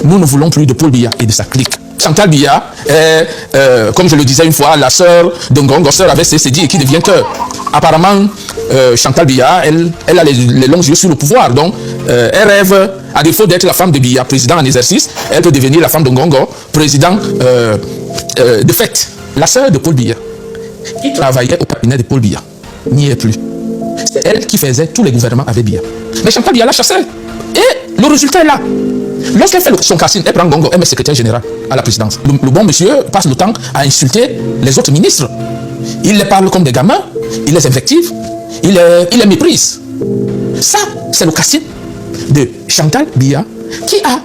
nous ne voulons plus de Paul Biya et de sa clique. Chantal Biya est, comme je le disais une fois, la sœur de Ngongo, sœur avec CCD et qui devient cœur. Apparemment, Chantal Biya, elle a les longs yeux sur le pouvoir. Donc, elle rêve, à défaut d'être la femme de Biya, président en exercice, elle peut devenir la femme de Ngongo, président de fait. La sœur de Paul Biya, qui travaillait au cabinet de Paul Biya, n'y est plus. C'est elle qui faisait tous les gouvernements avec Biya. Mais Chantal Biya la chassait. Et le résultat est là. Lorsqu'elle fait son casting, elle prend Ngongo, elle met secrétaire général à la présidence. Le bon monsieur passe le temps à insulter les autres ministres. Il les parle comme des gamins, il les invective, il les méprise. Ça, c'est le casting de Chantal Biya qui a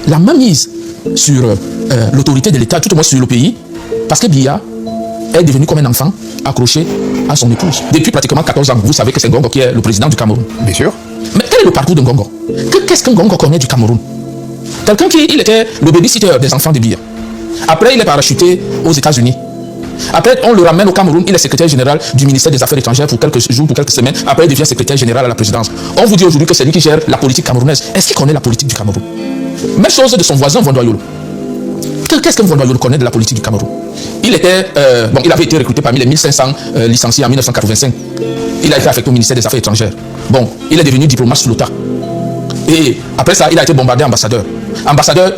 la main mise sur l'autorité de l'État, tout au moins sur le pays, parce que Biya est devenu comme un enfant accroché à son épouse. Depuis pratiquement 14 ans, vous savez que c'est Ngongo qui est le président du Cameroun. Bien sûr. Mais quel est le parcours de Ngongo? Qu'est-ce que Ngongo connaît du Cameroun? Quelqu'un qui était le babysitter des enfants de Biya. Après, il est parachuté aux États-Unis. Après, on le ramène au Cameroun. Il est secrétaire général du ministère des Affaires étrangères pour quelques jours, pour quelques semaines. Après, il devient secrétaire général à la présidence. On vous dit aujourd'hui que c'est lui qui gère la politique camerounaise. Est-ce qu'il connaît la politique du Cameroun? Même chose de son voisin Vondoyolo. Qu'est-ce que Vondoyolo connaît de la politique du Cameroun? Il avait été recruté parmi les 1500 licenciés en 1985. Il a été affecté au ministère des Affaires étrangères. Bon, il est devenu diplomate sous l'OTA. Et après ça, il a été bombardé ambassadeur. Ambassadeur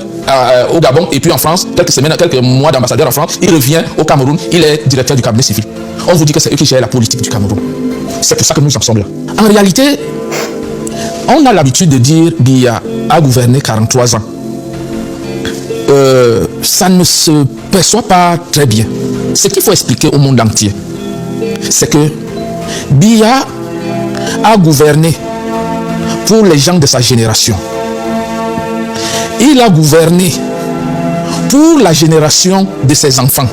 au Gabon et puis en France, quelques mois d'ambassadeur en France, il revient au Cameroun, il est directeur du cabinet civil. On vous dit que c'est eux qui gèrent la politique du Cameroun. C'est pour ça que nous en sommes là. En réalité, on a l'habitude de dire Biya a gouverné 43 ans. Ça ne se perçoit pas très bien. Ce qu'il faut expliquer au monde entier, c'est que Biya a gouverné pour les gens de sa génération. Il a gouverné pour la génération de ses enfants.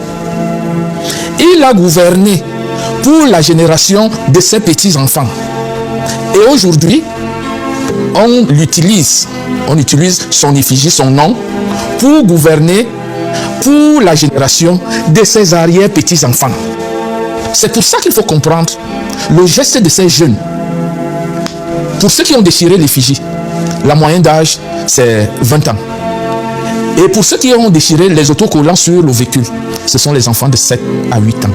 Il a gouverné pour la génération de ses petits-enfants. Et aujourd'hui, on utilise son effigie, son nom, pour gouverner pour la génération de ses arrière-petits-enfants. C'est pour ça qu'il faut comprendre le geste de ces jeunes. Pour ceux qui ont déchiré l'effigie, la moyenne d'âge, c'est 20 ans. Et pour ceux qui ont déchiré les autocollants sur le véhicule, ce sont les enfants de 7 à 8 ans.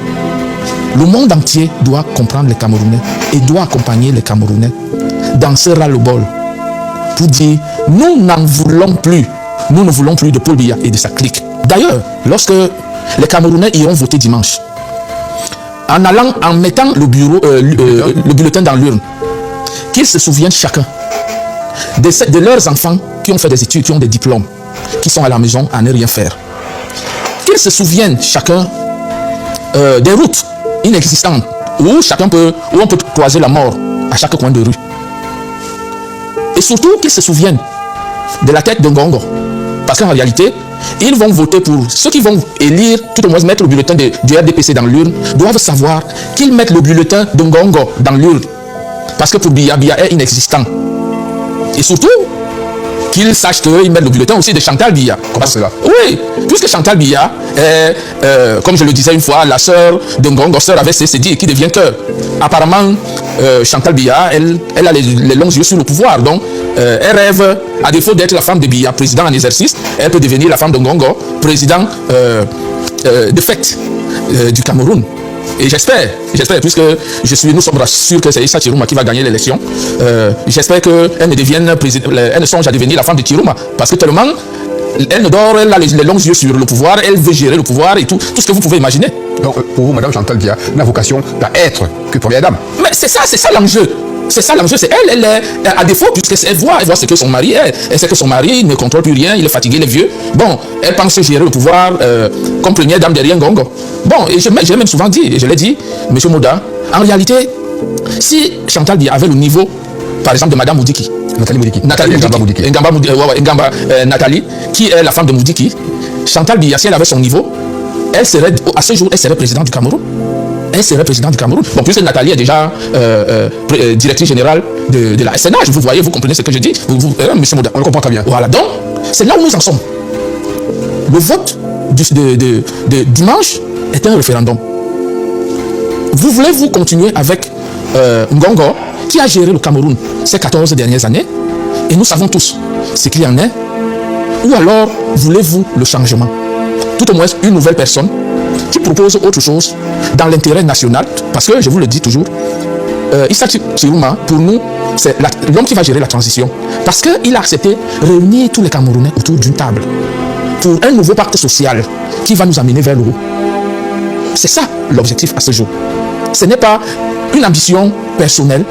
Le monde entier doit comprendre les Camerounais et doit accompagner les Camerounais dans ce ras-le-bol pour dire nous n'en voulons plus. Nous ne voulons plus de Paul Biya et de sa clique. D'ailleurs, lorsque les Camerounais iront voter dimanche, en mettant le bulletin dans l'urne, qu'ils se souviennent chacun de leurs enfants qui ont fait des études, qui ont des diplômes, qui sont à la maison à ne rien faire. Qu'ils se souviennent chacun des routes inexistantes où on peut croiser la mort à chaque coin de rue. Et surtout qu'ils se souviennent de la tête de Ngongo. Parce qu'en réalité, ils vont voter pour ceux qui vont élire, tout au moins mettre le bulletin du RDPC dans l'urne, doivent savoir qu'ils mettent le bulletin de Ngongo dans l'urne. Parce que pour Biya est inexistant. Et surtout, qu'ils sachent qu'ils mettent le bulletin aussi de Chantal Biya. Comment cela? Oui, puisque Chantal Biya est, comme je le disais une fois, la sœur de Ngongo, sœur avec CCD et qui devient cœur. Apparemment, Chantal Biya, elle a les longs yeux sur le pouvoir. Donc, elle rêve, à défaut d'être la femme de Biya, président en exercice, elle peut devenir la femme de Ngongo, président de fait du Cameroun. Et j'espère, puisque nous sommes sûrs que c'est Issa Chiruma qui va gagner l'élection, j'espère qu'elle ne songe à devenir la femme de Chiruma, parce que tellement, elle ne dort, elle a les longs yeux sur le pouvoir, elle veut gérer le pouvoir et tout ce que vous pouvez imaginer. Donc pour vous, Madame Chantal Biya n'a vocation à être que première dame. Mais c'est ça l'enjeu. C'est ça l'enjeu, c'est elle est à défaut, puisqu'elle voit ce que son mari est. Elle sait que son mari ne contrôle plus rien, il est fatigué, il est vieux. Bon, elle pense gérer le pouvoir comme première dame derrière Ngongo. Bon, et je l'ai même souvent dit, et je l'ai dit, M. Moda, en réalité, si Chantal Biya avait le niveau, par exemple, de Madame Moudiki, Nathalie, qui est la femme de Moudiki, Chantal Biya, si elle avait son niveau, à ce jour, elle serait présidente du Cameroun. Elle serait présidente du Cameroun. Bon, puisque Nathalie est déjà directrice générale de la SNH, vous voyez, vous comprenez ce que je dis, monsieur Moda. On le comprend très bien. Voilà, donc, c'est là où nous en sommes. Le vote de dimanche est un référendum. Voulez-vous continuer avec Ngongo, qui a géré le Cameroun ces 14 dernières années, et nous savons tous ce qu'il y en est Ou alors, voulez-vous le changement? Tout au moins une nouvelle personne qui propose autre chose dans l'intérêt national. Parce que, je vous le dis toujours, Issa Chiruma, pour nous, c'est l'homme qui va gérer la transition. Parce qu'il a accepté de réunir tous les Camerounais autour d'une table pour un nouveau pacte social qui va nous amener vers le haut. C'est ça l'objectif à ce jour. Ce n'est pas une ambition personnelle,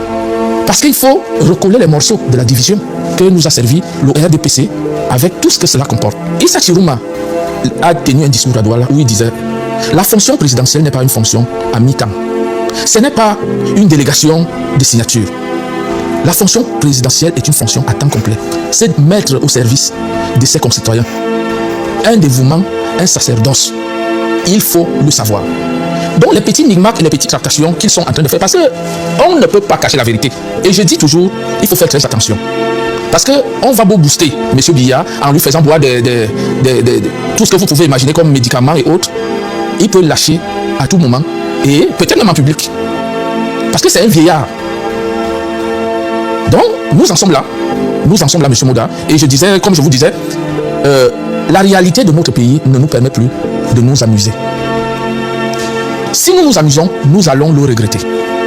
parce qu'il faut recoller les morceaux de la division que nous a servi le RDPC avec tout ce que cela comporte. Issa Chiruma a tenu un discours à Douala où il disait « La fonction présidentielle n'est pas une fonction à mi-temps. Ce n'est pas une délégation de signature. La fonction présidentielle est une fonction à temps complet. C'est de mettre au service de ses concitoyens un dévouement, un sacerdoce. Il faut le savoir. » Donc les petits micmacs et les petites tractations qu'ils sont en train de faire, parce qu'on ne peut pas cacher la vérité. Et je dis toujours, il faut faire très attention. Parce qu'on va beau booster M. Biya en lui faisant boire tout ce que vous pouvez imaginer comme médicaments et autres. Il peut lâcher à tout moment, et peut-être même en public. Parce que c'est un vieillard. Donc, nous en sommes là. Nous en sommes là, M. Moda. Et je disais, comme je vous disais, la réalité de notre pays ne nous permet plus de nous amuser. Si nous nous amusons, nous allons le regretter.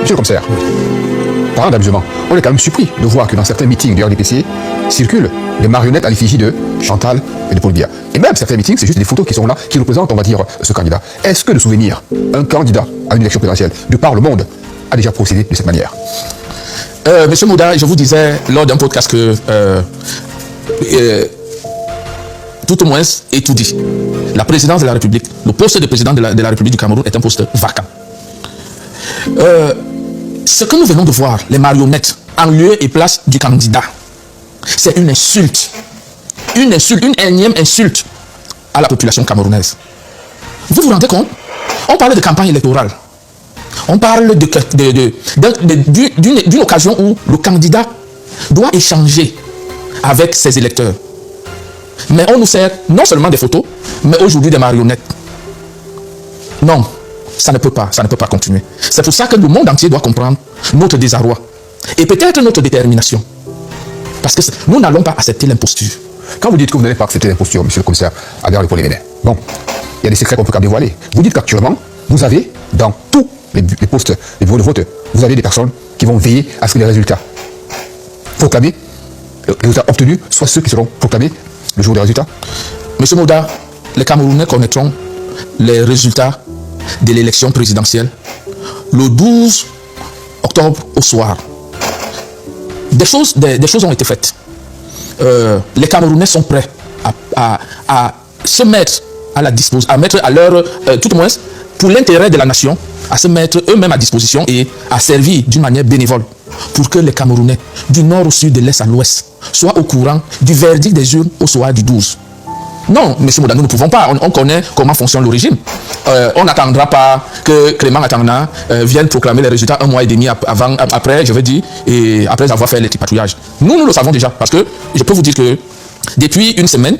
Monsieur le commissaire, parlant d'amusement, on est quand même surpris de voir que dans certains meetings du RDPC circulent des marionnettes à l'effigie de Chantal et de Paul Biya. Et même certains meetings, c'est juste des photos qui sont là, qui représentent, on va dire, ce candidat. Est-ce que de souvenir, un candidat à une élection présidentielle de par le monde a déjà procédé de cette manière? Monsieur Mouda, je vous disais lors d'un podcast que tout au moins est tout dit. La présidence de la République, le poste de président de la République du Cameroun est un poste vacant. Ce que nous venons de voir, les marionnettes en lieu et place du candidat, c'est une insulte. Une énième insulte à la population camerounaise. Vous vous rendez compte? On parle de campagne électorale. On parle d'une occasion où le candidat doit échanger avec ses électeurs. Mais on nous sert non seulement des photos, mais aujourd'hui des marionnettes. Non, ça ne peut pas continuer. C'est pour ça que le monde entier doit comprendre notre désarroi et peut-être notre détermination. Parce que nous n'allons pas accepter l'imposture. Quand vous dites que vous n'allez pas accepter l'imposture, monsieur le commissaire, Adrien Paul Bénin, bon, il y a des secrets qu'on peut quand même dévoiler. Vous dites qu'actuellement, vous avez dans tous les postes, les bureaux de vote, vous avez des personnes qui vont veiller à ce que les résultats proclamés, les résultats obtenus, soient ceux qui seront proclamés le jour des résultats. Monsieur Mouda, les Camerounais connaîtront les résultats de l'élection présidentielle le 12 octobre au soir. Des choses ont été faites. Les Camerounais sont prêts à se mettre à la disposition, à mettre à leur, tout au moins pour l'intérêt de la nation, à se mettre eux-mêmes à disposition et à servir d'une manière bénévole pour que les Camerounais, du nord au sud, de l'est à l'ouest, soient au courant du verdict des urnes au soir du 12. Non, M. Mouda, nous ne pouvons pas. On connaît comment fonctionne le régime. On n'attendra pas que Clément Atangana vienne proclamer les résultats un mois et demi après, je veux dire, et après avoir fait les tripatouillages. Nous le savons déjà, parce que je peux vous dire que depuis une semaine,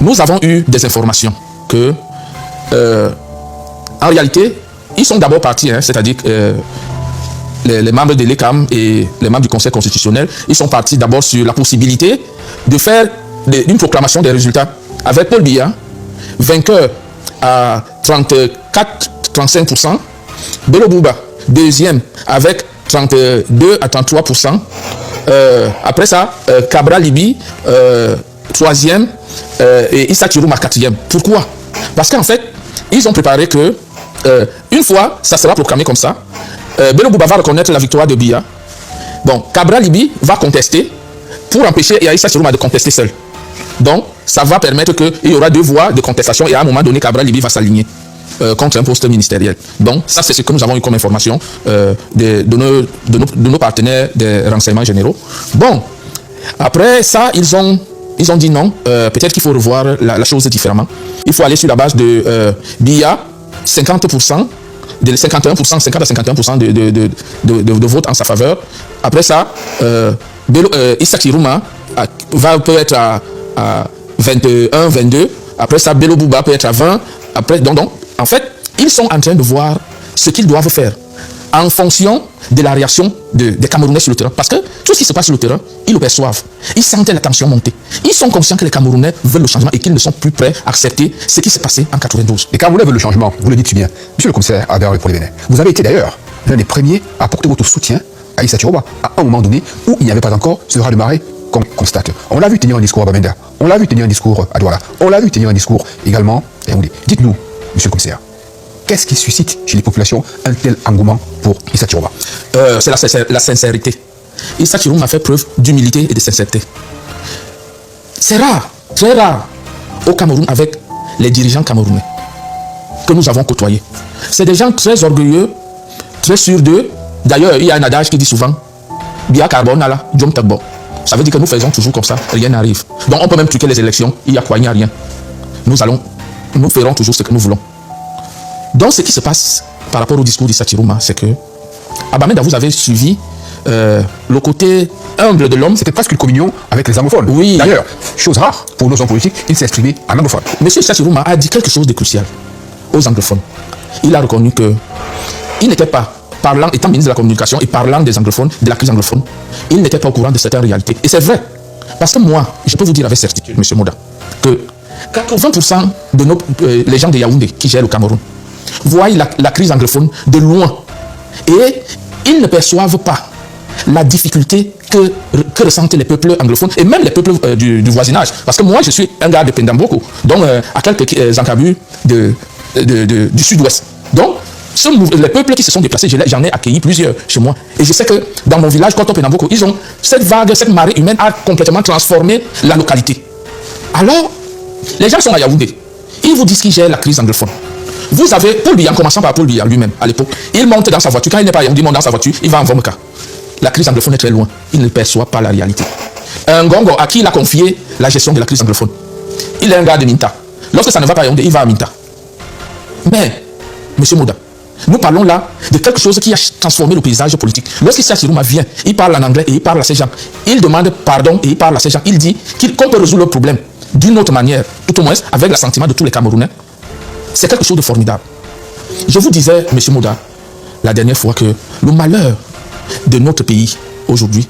nous avons eu des informations que, en réalité, ils sont d'abord partis, c'est-à-dire les membres de l'ECAM et les membres du Conseil constitutionnel, ils sont partis d'abord sur la possibilité de faire une proclamation des résultats avec Paul Biya, vainqueur à 34-35%, Bello Bouba, deuxième avec 32 à 33%, après ça, Cabra Libi, troisième, et Issa Chiruma, quatrième. Pourquoi? Parce qu'en fait, ils ont préparé que, une fois, ça sera proclamé comme ça, Bello Bouba va reconnaître la victoire de Biya. Bon, Cabra Libi va contester pour empêcher Issa Chiruma de contester seul. Donc, ça va permettre qu'il y aura deux voies de contestation et à un moment donné, Cabra Libi va s'aligner contre un poste ministériel. Donc, ça, c'est ce que nous avons eu comme information de nos partenaires des renseignements généraux. Bon, après ça, ils ont dit non, peut-être qu'il faut revoir la chose différemment. Il faut aller sur la base de Biya, 50%, de 51%, 50 à 51% de vote en sa faveur. Après ça, Issa Chiruma peut être à 21, 22. Après ça, Bello Bouba peut être à 20. Après, donc, en fait, ils sont en train de voir ce qu'ils doivent faire en fonction de la réaction des Camerounais sur le terrain. Parce que tout ce qui se passe sur le terrain, ils le perçoivent. Ils sentent la tension monter. Ils sont conscients que les Camerounais veulent le changement et qu'ils ne sont plus prêts à accepter ce qui s'est passé en 92. Les Camerounais veulent le changement, vous le dites si bien. Monsieur le commissaire Albert pour les Bénin, vous avez été d'ailleurs l'un des premiers à apporter votre soutien à Issa Chiroba à un moment donné où il n'y avait pas encore ce raz-de-marée qu'on constate. On l'a vu tenir un discours à Bamenda, on l'a vu tenir un discours à Douala, on l'a vu tenir un discours également à Yaoundé. Dites-nous, monsieur le commissaire, qu'est-ce qui suscite chez les populations un tel engouement pour Issa Chiroba? C'est la sincérité. Issa Chiroba a fait preuve d'humilité et de sincérité. C'est rare, très rare, au Cameroun avec les dirigeants camerounais que nous avons côtoyés. C'est des gens très orgueilleux, très sûrs d'eux. D'ailleurs, il y a un adage qui dit souvent Bia Carbonala, Djom Tagbo. Ça veut dire que nous faisons toujours comme ça, rien n'arrive. Donc on peut même truquer les élections, il y a quoi, il n'y a rien. Nous ferons toujours ce que nous voulons. Donc ce qui se passe par rapport au discours d'Issa Chiroba, c'est que à Bamenda, vous avez suivi le côté humble de l'homme. C'était presque une communion avec les anglophones. Oui. D'ailleurs, chose rare pour nos hommes politiques, il s'est exprimé en anglophone. Monsieur Issa Chiroba a dit quelque chose de crucial aux anglophones. Il a reconnu que il n'était pas, étant ministre de la communication et parlant des anglophones, de la crise anglophone, il n'était pas au courant de certaines réalités. Et c'est vrai. Parce que moi, je peux vous dire avec certitude, monsieur Moda, que 80% de les gens de Yaoundé qui gèrent le Cameroun voient la crise anglophone de loin. Et ils ne perçoivent pas la difficulté que ressentent les peuples anglophones et même les peuples du voisinage. Parce que moi, je suis un gars de Pendamboko, donc à quelques encabus du sud-ouest. Donc, les peuples qui se sont déplacés, j'en ai accueilli plusieurs chez moi. Et je sais que dans mon village, Koto Pendamboko, ils ont cette vague, cette marée humaine a complètement transformé la localité. Alors, les gens sont à Yaoundé. Ils vous disent qu'ils gèrent la crise anglophone. Vous avez Paul Biya, en commençant par Paul Biya lui-même, à l'époque. Il monte dans sa voiture. Quand il n'est pas à Yaoundé, il monte dans sa voiture, il va en Vomeka. La crise anglophone est très loin. Il ne perçoit pas la réalité. Un Gongo à qui il a confié la gestion de la crise anglophone. Il est un gars de Minta. Lorsque ça ne va pas à Yaoundé, il va à Minta. Mais, monsieur Moda, nous parlons là de quelque chose qui a transformé le paysage politique. Lorsqu'Issa Chiroba vient, il parle en anglais et il parle à ces gens. Il demande pardon et il parle à ces gens. Il dit qu'on peut résoudre le problème d'une autre manière, tout au moins avec l'assentiment de tous les Camerounais. C'est quelque chose de formidable. Je vous disais, monsieur Moda, la dernière fois que le malheur de notre pays aujourd'hui,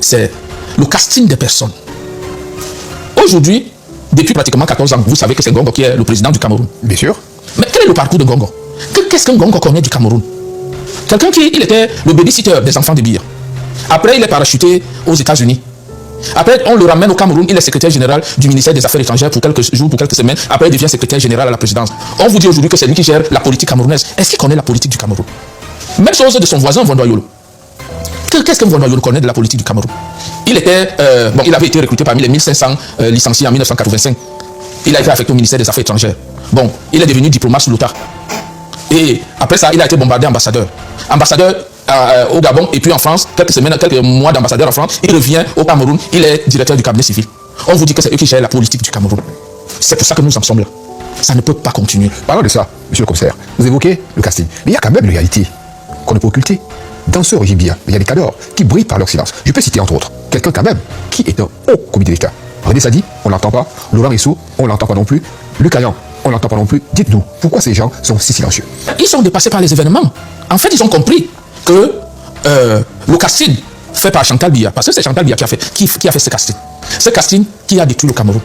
c'est le casting des personnes. Aujourd'hui, depuis pratiquement 14 ans, vous savez que c'est Ngongo qui est le président du Cameroun. Bien sûr. Mais quel est le parcours de Ngongo? Qu'est-ce que Ngongo connaît du Cameroun? Quelqu'un il était le babysitter des enfants de Biya. Après, il est parachuté aux États-Unis. Après, on le ramène au Cameroun, il est secrétaire général du ministère des Affaires étrangères pour quelques jours, pour quelques semaines. Après, il devient secrétaire général à la présidence. On vous dit aujourd'hui que c'est lui qui gère la politique camerounaise. Est-ce qu'il connaît la politique du Cameroun? Même chose de son voisin Vondoyolo. Qu'est-ce que Vondoyolo connaît de la politique du Cameroun? Il avait été recruté parmi les 1500 licenciés en 1985. Il a été affecté au ministère des Affaires étrangères. Bon, il est devenu diplomate sous l'OTA. Et après ça, il a été bombardé ambassadeur. Ambassadeur au Gabon et puis en France, quelques mois d'ambassadeur en France, il revient au Cameroun, il est directeur du cabinet civil. On vous dit que c'est eux qui gèrent la politique du Cameroun. C'est pour ça que nous en sommes là. Ça ne peut pas continuer. Parlons de ça, monsieur le commissaire. Vous évoquez le casting. Mais il y a quand même une réalité qu'on ne peut occulter. Dans ce régime Biya, il y a des cadres qui brillent par leur silence. Je peux citer entre autres quelqu'un quand même qui est un haut comité d'État. René Sadi, on ne l'entend pas. Laurent Rissou, on ne l'entend pas non plus. Luc Ayan, on ne l'entend pas non plus. Dites-nous, pourquoi ces gens sont si silencieux? Ils sont dépassés par les événements. En fait, ils ont compris que le casting fait par Chantal Biya, parce que c'est Chantal Biya qui a fait ce casting. Ce casting qui a détruit le Cameroun.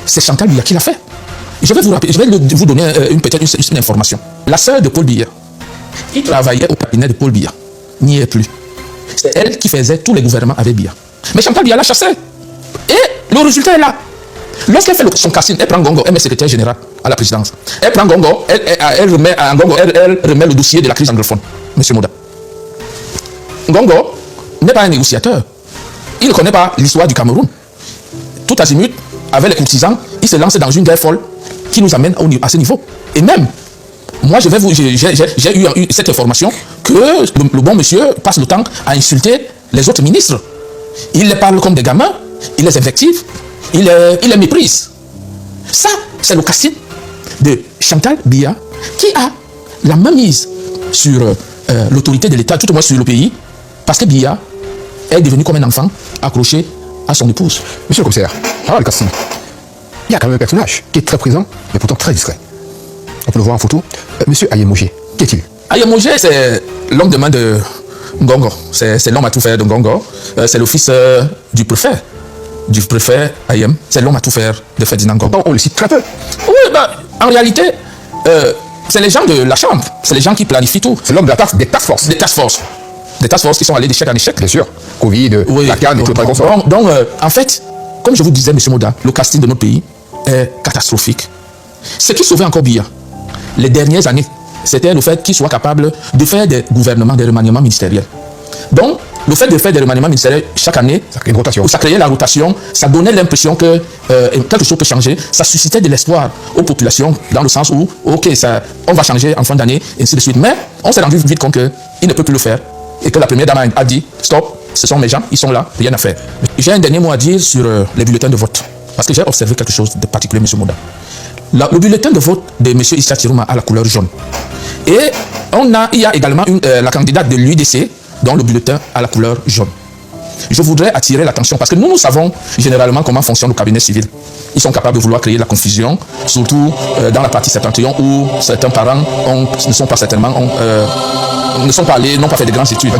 C'est Chantal Biya qui l'a fait. Je vais vous donner une information. La sœur de Paul Biya, qui travaillait au cabinet de Paul Biya, n'y est plus. C'est elle qui faisait tous les gouvernements avec Biya. Mais Chantal Biya l'a chassé. Et le résultat est là. Lorsqu'elle fait son casting, elle prend Ngongo, elle met secrétaire général à la présidence. Elle prend Ngongo, elle remet le dossier de la crise anglophone. Monsieur Moda. Ngongo n'est pas un négociateur. Il ne connaît pas l'histoire du Cameroun. Tout azimut, avec les courtisans, il se lance dans une guerre folle qui nous amène à ce niveau. Et même, moi, j'ai eu cette information que le bon monsieur passe le temps à insulter les autres ministres. Il les parle comme des gamins, il les invective, il les méprise. Ça, c'est le casting de Chantal Biya qui a la main mise sur l'autorité de l'État, tout au moins sur le pays, parce que Biya est devenu comme un enfant accroché à son épouse. Monsieur le commissaire, le casting, il y a quand même un personnage qui est très présent, mais pourtant très discret. On peut le voir en photo. Monsieur Ayemogé, qui est-il? Ayemogé, c'est l'homme de main de Ngongo. C'est l'homme à tout faire de Ngongo. C'est le fils du préfet Ayem. C'est l'homme à tout faire de Ferdinand Ngongo. On le cite très peu. Oui, en réalité, c'est les gens de la chambre. C'est les gens qui planifient tout. C'est l'homme des task force. Des task force. Des task force qui sont allés d'échec en échec. Bien sûr. Covid, oui, la canne et tout ça. Donc, en fait, comme je vous disais, M. Moda, le casting de notre pays est catastrophique. Ce qui sauvait encore Biya, les dernières années, c'était le fait qu'il soit capable de faire des gouvernements, des remaniements ministériels. Donc, le fait de faire des remaniements ministériels chaque année, ça crée une rotation. Ça créait la rotation, ça donnait l'impression que quelque chose peut changer, ça suscitait de l'espoir aux populations dans le sens où, ok, on va changer en fin d'année, et ainsi de suite. Mais on s'est rendu vite compte qu'il ne peut plus le faire et que la première dame a dit, stop, ce sont mes gens, ils sont là, rien à faire. J'ai un dernier mot à dire sur les bulletins de vote, parce que j'ai observé quelque chose de particulier, M. Moda. Le bulletin de vote de M. Issa Tirouma a la couleur jaune. Et il y a également la candidate de l'UDC, dont le bulletin a la couleur jaune. Je voudrais attirer l'attention parce que nous savons généralement comment fonctionne le cabinet civil. Ils sont capables de vouloir créer la confusion, surtout dans la partie septentrion où certains parents ne sont pas certainement, ne sont pas allés, n'ont pas fait de grandes études.